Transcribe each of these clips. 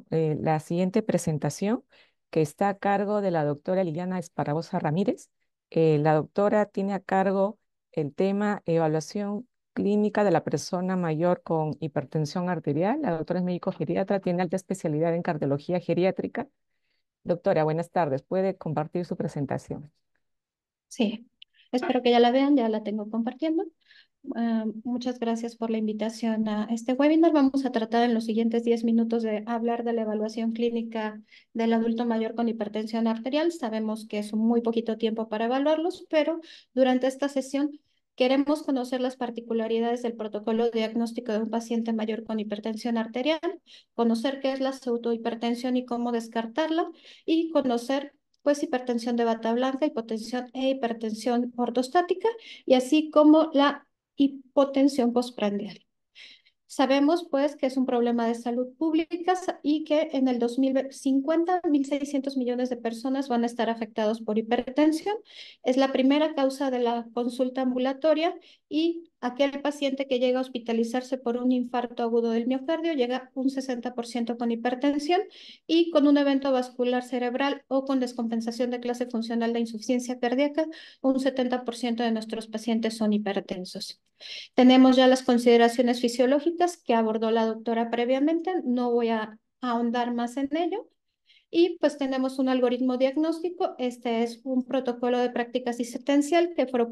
La siguiente presentación, que está a cargo de la doctora Liliana Esparragosa Ramírez. La doctora tiene a cargo el tema evaluación clínica de la persona mayor con hipertensión arterial. La doctora es médico geriatra, tiene alta especialidad en cardiología geriátrica. Doctora, buenas tardes. ¿Puede compartir su presentación? Sí, espero que ya la vean, ya la tengo compartiendo. Muchas gracias por la invitación a este webinar. Vamos a tratar en los siguientes 10 minutos de hablar de la evaluación clínica del adulto mayor con hipertensión arterial. Sabemos que es un muy poquito tiempo para evaluarlos, pero durante esta sesión queremos conocer las particularidades del protocolo diagnóstico de un paciente mayor con hipertensión arterial, conocer qué es la pseudohipertensión y cómo descartarla, y conocer pues hipertensión de bata blanca, hipotensión e hipertensión ortostática, y así como la hipotensión postprandial. Sabemos, pues, que es un problema de salud pública y que en el 2050, 1.600 millones de personas van a estar afectados por hipertensión. Es la primera causa de la consulta ambulatoria y aquel paciente que llega a hospitalizarse por un infarto agudo del miocardio llega un 60% con hipertensión, y con un evento vascular cerebral o con descompensación de clase funcional de insuficiencia cardíaca, un 70% de nuestros pacientes son hipertensos. Tenemos ya las consideraciones fisiológicas que abordó la doctora previamente, no voy a ahondar más en ello. Y pues tenemos un algoritmo diagnóstico. Este es un protocolo de práctica asistencial que fue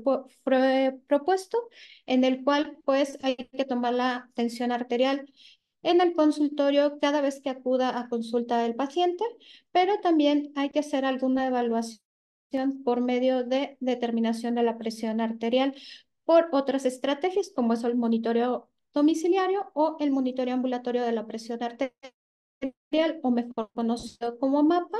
propuesto, en el cual pues hay que tomar la tensión arterial en el consultorio cada vez que acuda a consulta del paciente, pero también hay que hacer alguna evaluación por medio de determinación de la presión arterial por otras estrategias, como es el monitoreo domiciliario o el monitoreo ambulatorio de la presión arterial, o mejor conocido como MAPA,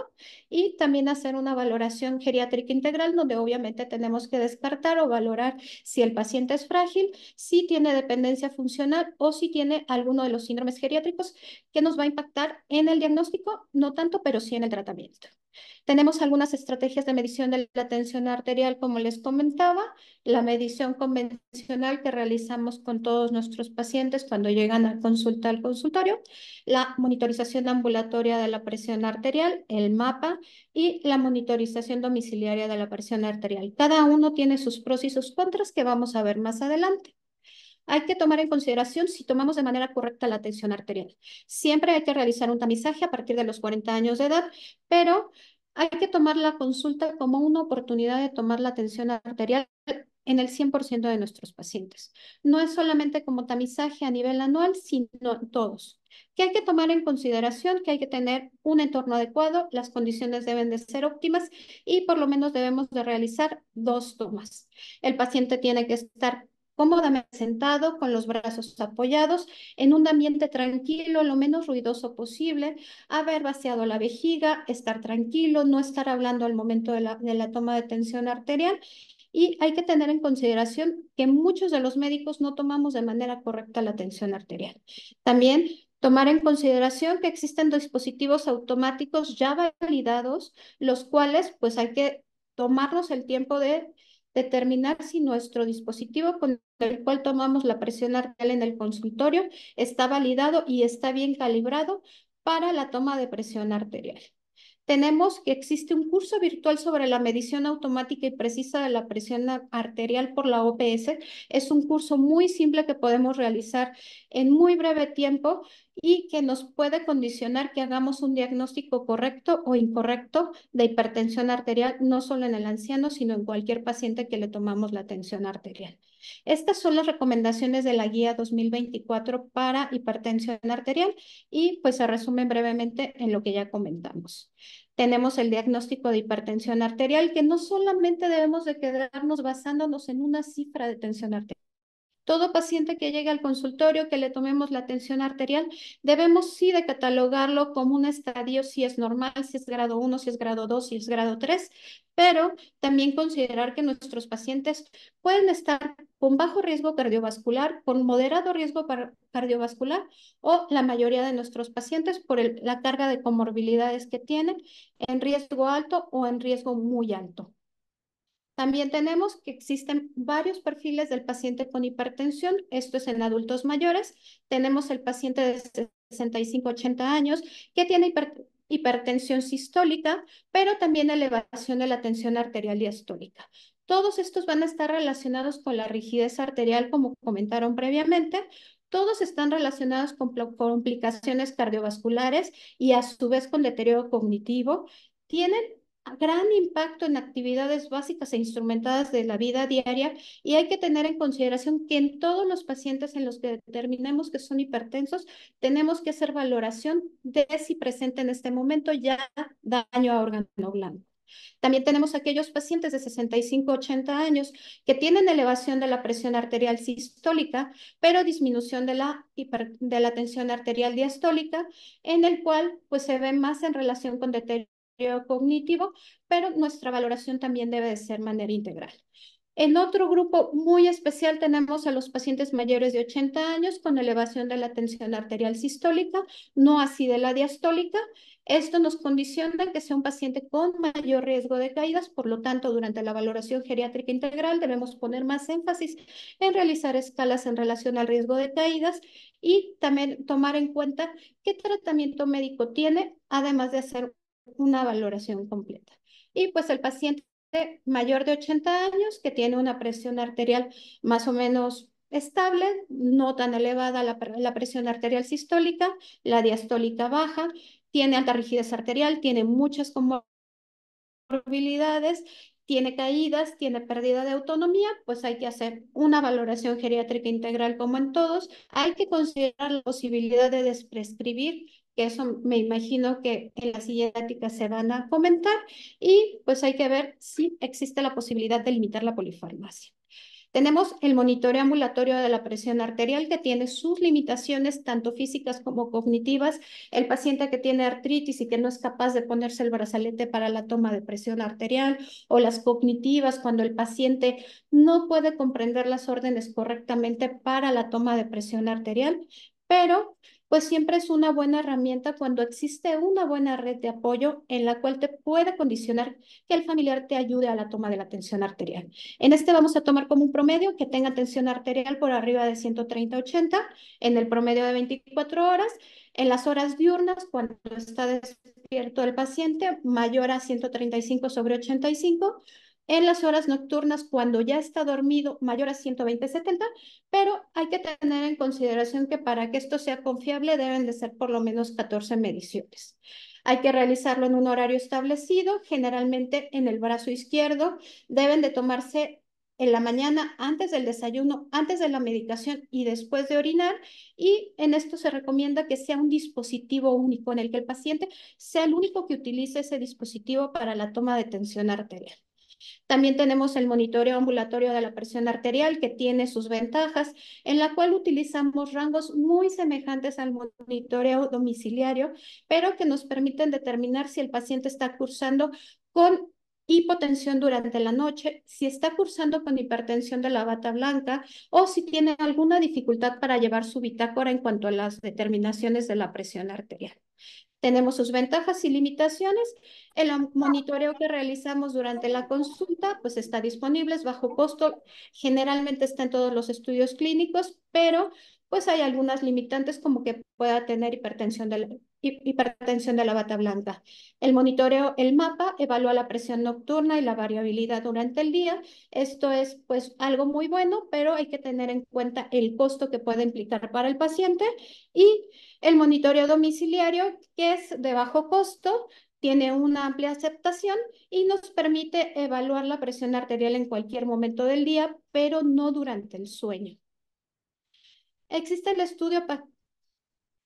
y también hacer una valoración geriátrica integral, donde obviamente tenemos que descartar o valorar si el paciente es frágil, si tiene dependencia funcional o si tiene alguno de los síndromes geriátricos que nos va a impactar en el diagnóstico, no tanto, pero sí en el tratamiento. Tenemos algunas estrategias de medición de la tensión arterial, como les comentaba, la medición convencional que realizamos con todos nuestros pacientes cuando llegan a consulta al consultorio, la monitorización ambulatoria de la presión arterial, el MAPA, y la monitorización domiciliaria de la presión arterial. Cada uno tiene sus pros y sus contras que vamos a ver más adelante. Hay que tomar en consideración si tomamos de manera correcta la tensión arterial. Siempre hay que realizar un tamizaje a partir de los 40 años de edad, pero hay que tomar la consulta como una oportunidad de tomar la tensión arterial en el 100% de nuestros pacientes. No es solamente como tamizaje a nivel anual, sino en todos. ¿Qué hay que tomar en consideración? Que hay que tener un entorno adecuado, las condiciones deben de ser óptimas y por lo menos debemos de realizar 2 tomas. El paciente tiene que estar cómodamente sentado, con los brazos apoyados, en un ambiente tranquilo, lo menos ruidoso posible, haber vaciado la vejiga, estar tranquilo, no estar hablando al momento de la toma de tensión arterial. Y hay que tener en consideración que muchos de los médicos no tomamos de manera correcta la tensión arterial. También tomar en consideración que existen dispositivos automáticos ya validados, los cuales pues hay que tomarnos el tiempo de determinar si nuestro dispositivo con el cual tomamos la presión arterial en el consultorio está validado y está bien calibrado para la toma de presión arterial. Tenemos que existe un curso virtual sobre la medición automática y precisa de la presión arterial por la OPS. Es un curso muy simple que podemos realizar en muy breve tiempo y que nos puede condicionar que hagamos un diagnóstico correcto o incorrecto de hipertensión arterial, no solo en el anciano, sino en cualquier paciente que le tomamos la tensión arterial. Estas son las recomendaciones de la guía 2024 para hipertensión arterial, y pues se resumen brevemente en lo que ya comentamos. Tenemos el diagnóstico de hipertensión arterial, que no solamente debemos de quedarnos basándonos en una cifra de tensión arterial. Todo paciente que llegue al consultorio, que le tomemos la tensión arterial, debemos sí de catalogarlo como un estadio, si es normal, si es grado 1, si es grado 2, si es grado 3, pero también considerar que nuestros pacientes pueden estar con bajo riesgo cardiovascular, con moderado riesgo cardiovascular, o la mayoría de nuestros pacientes por la carga de comorbilidades que tienen, en riesgo alto o en riesgo muy alto. También tenemos que existen varios perfiles del paciente con hipertensión. Esto es en adultos mayores. Tenemos el paciente de 65-80 años que tiene hipertensión sistólica, pero también elevación de la tensión arterial diastólica. Todos estos van a estar relacionados con la rigidez arterial, como comentaron previamente. Todos están relacionados con complicaciones cardiovasculares y a su vez con deterioro cognitivo. Tienen gran impacto en actividades básicas e instrumentadas de la vida diaria y hay que tener en consideración que en todos los pacientes en los que determinemos que son hipertensos, tenemos que hacer valoración de si presenta en este momento ya daño a órgano blanco. También tenemos aquellos pacientes de 65-80 años que tienen elevación de la presión arterial sistólica, pero disminución de la tensión arterial diastólica, en el cual pues se ve más en relación con deterioro cognitivo, pero nuestra valoración también debe de ser de manera integral. En otro grupo muy especial tenemos a los pacientes mayores de 80 años con elevación de la tensión arterial sistólica, no así de la diastólica. Esto nos condiciona que sea un paciente con mayor riesgo de caídas, por lo tanto, durante la valoración geriátrica integral debemos poner más énfasis en realizar escalas en relación al riesgo de caídas y también tomar en cuenta qué tratamiento médico tiene, además de hacer una valoración completa. Y pues el paciente mayor de 80 años que tiene una presión arterial más o menos estable, no tan elevada la presión arterial sistólica, la diastólica baja, tiene alta rigidez arterial, tiene muchas comorbilidades, tiene caídas, tiene pérdida de autonomía, pues hay que hacer una valoración geriátrica integral como en todos. Hay que considerar la posibilidad de desprescribir, que eso me imagino que en la siguiente se van a comentar, y pues hay que ver si existe la posibilidad de limitar la polifarmacia. Tenemos el monitoreo ambulatorio de la presión arterial que tiene sus limitaciones tanto físicas como cognitivas. El paciente que tiene artritis y que no es capaz de ponerse el brazalete para la toma de presión arterial o las cognitivas cuando el paciente no puede comprender las órdenes correctamente para la toma de presión arterial, pero pues siempre es una buena herramienta cuando existe una buena red de apoyo en la cual te puede condicionar que el familiar te ayude a la toma de la tensión arterial. En este vamos a tomar como un promedio que tenga tensión arterial por arriba de 130-80 en el promedio de 24 horas. En las horas diurnas, cuando está despierto el paciente, mayor a 135/85. En las horas nocturnas, cuando ya está dormido, mayor a 120/70, pero hay que tener en consideración que para que esto sea confiable deben de ser por lo menos 14 mediciones. Hay que realizarlo en un horario establecido, generalmente en el brazo izquierdo. Deben de tomarse en la mañana antes del desayuno, antes de la medicación y después de orinar. Y en esto se recomienda que sea un dispositivo único en el que el paciente sea el único que utilice ese dispositivo para la toma de tensión arterial. También tenemos el monitoreo ambulatorio de la presión arterial, que tiene sus ventajas, en la cual utilizamos rangos muy semejantes al monitoreo domiciliario, pero que nos permiten determinar si el paciente está cursando con hipotensión durante la noche, si está cursando con hipertensión de la bata blanca o si tiene alguna dificultad para llevar su bitácora en cuanto a las determinaciones de la presión arterial. Tenemos sus ventajas y limitaciones. El monitoreo que realizamos durante la consulta, pues está disponible, es bajo costo, generalmente está en todos los estudios clínicos, pero pues hay algunas limitantes como que pueda tener hipertensión de la bata blanca. El monitoreo, el mapa, evalúa la presión nocturna y la variabilidad durante el día. Esto es pues algo muy bueno, pero hay que tener en cuenta el costo que puede implicar para el paciente. Y el monitoreo domiciliario, que es de bajo costo, tiene una amplia aceptación y nos permite evaluar la presión arterial en cualquier momento del día, pero no durante el sueño. Existe el estudio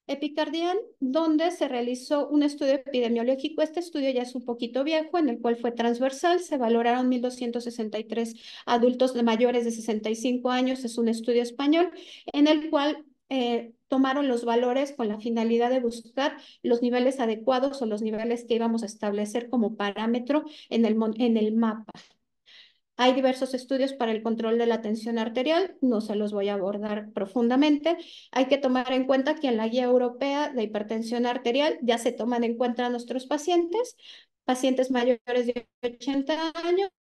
Epicardian, donde se realizó un estudio epidemiológico. Este estudio ya es un poquito viejo, en el cual fue transversal. Se valoraron 1.263 adultos de mayores de 65 años. Es un estudio español en el cual tomaron los valores con la finalidad de buscar los niveles adecuados o los niveles que íbamos a establecer como parámetro en el mapa. Hay diversos estudios para el control de la tensión arterial, no se los voy a abordar profundamente. Hay que tomar en cuenta que en la guía europea de hipertensión arterial ya se toman en cuenta a nuestros pacientes, pacientes mayores de 80 años,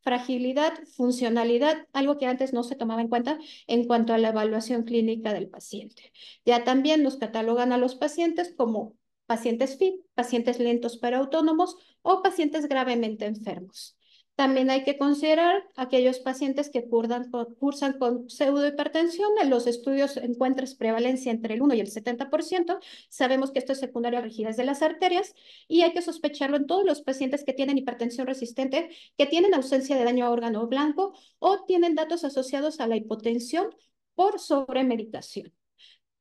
fragilidad, funcionalidad, algo que antes no se tomaba en cuenta en cuanto a la evaluación clínica del paciente. Ya también nos catalogan a los pacientes como pacientes fit, pacientes lentos pero autónomos o pacientes gravemente enfermos. También hay que considerar aquellos pacientes que cursan con pseudohipertensión. En los estudios encuentran prevalencia entre el 1 y el 70%. Sabemos que esto es secundario a rigidez de las arterias y hay que sospecharlo en todos los pacientes que tienen hipertensión resistente, que tienen ausencia de daño a órgano blanco o tienen datos asociados a la hipotensión por sobremedicación.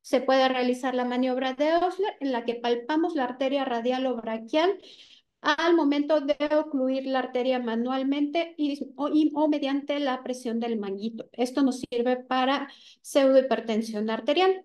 Se puede realizar la maniobra de Osler en la que palpamos la arteria radial o braquial al momento de ocluir la arteria manualmente o mediante la presión del manguito. Esto nos sirve para pseudohipertensión arterial.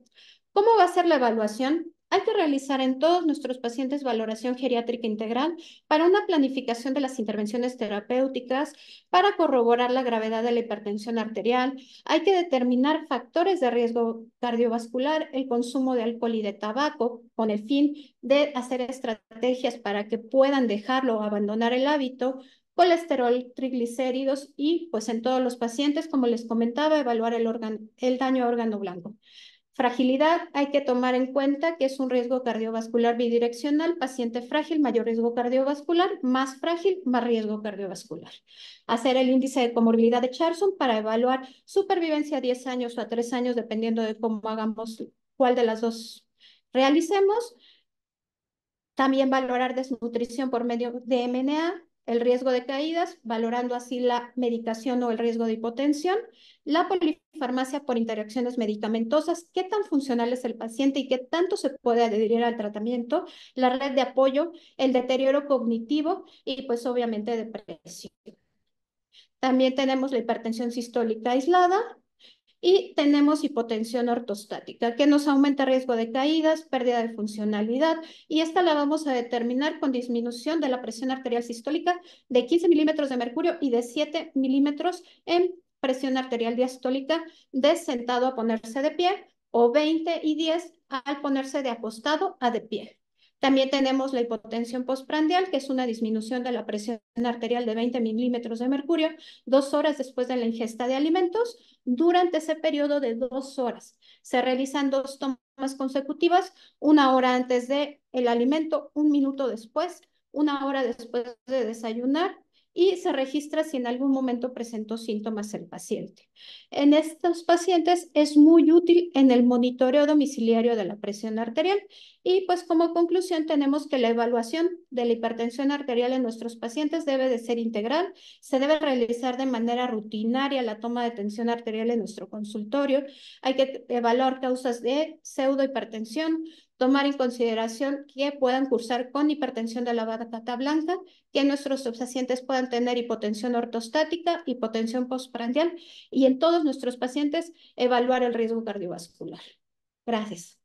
¿Cómo va a ser la evaluación? Hay que realizar en todos nuestros pacientes valoración geriátrica integral para una planificación de las intervenciones terapéuticas, para corroborar la gravedad de la hipertensión arterial. Hay que determinar factores de riesgo cardiovascular, el consumo de alcohol y de tabaco, con el fin de hacer estrategias para que puedan dejarlo o abandonar el hábito, colesterol, triglicéridos y pues en todos los pacientes, como les comentaba, evaluar el daño a órgano blanco. Fragilidad, hay que tomar en cuenta que es un riesgo cardiovascular bidireccional, paciente frágil, mayor riesgo cardiovascular, más frágil, más riesgo cardiovascular. Hacer el índice de comorbilidad de Charson para evaluar supervivencia a 10 años o a 3 años, dependiendo de cómo hagamos, cuál de las dos realicemos. También valorar desnutrición por medio de MNA, el riesgo de caídas, valorando así la medicación o el riesgo de hipotensión, la polifarmacia por interacciones medicamentosas, qué tan funcional es el paciente y qué tanto se puede adherir al tratamiento, la red de apoyo, el deterioro cognitivo y pues obviamente depresión. También tenemos la hipertensión sistólica aislada, y tenemos hipotensión ortostática, que nos aumenta riesgo de caídas, pérdida de funcionalidad, y esta la vamos a determinar con disminución de la presión arterial sistólica de 15 milímetros de mercurio y de 7 milímetros en presión arterial diastólica de sentado a ponerse de pie, o 20 y 10 al ponerse de acostado a de pie. También tenemos la hipotensión postprandial, que es una disminución de la presión arterial de 20 milímetros de mercurio 2 horas después de la ingesta de alimentos. Durante ese periodo de 2 horas se realizan 2 tomas consecutivas, 1 hora antes del alimento, 1 minuto después, 1 hora después de desayunar y se registra si en algún momento presentó síntomas el paciente. En estos pacientes es muy útil en el monitoreo domiciliario de la presión arterial y pues como conclusión tenemos que la evaluación de la hipertensión arterial en nuestros pacientes debe de ser integral, se debe realizar de manera rutinaria la toma de tensión arterial en nuestro consultorio, hay que evaluar causas de pseudohipertensión, tomar en consideración que puedan cursar con hipertensión de la bata blanca, que nuestros pacientes puedan tener hipotensión ortostática, hipotensión postprandial y en todos nuestros pacientes evaluar el riesgo cardiovascular. Gracias.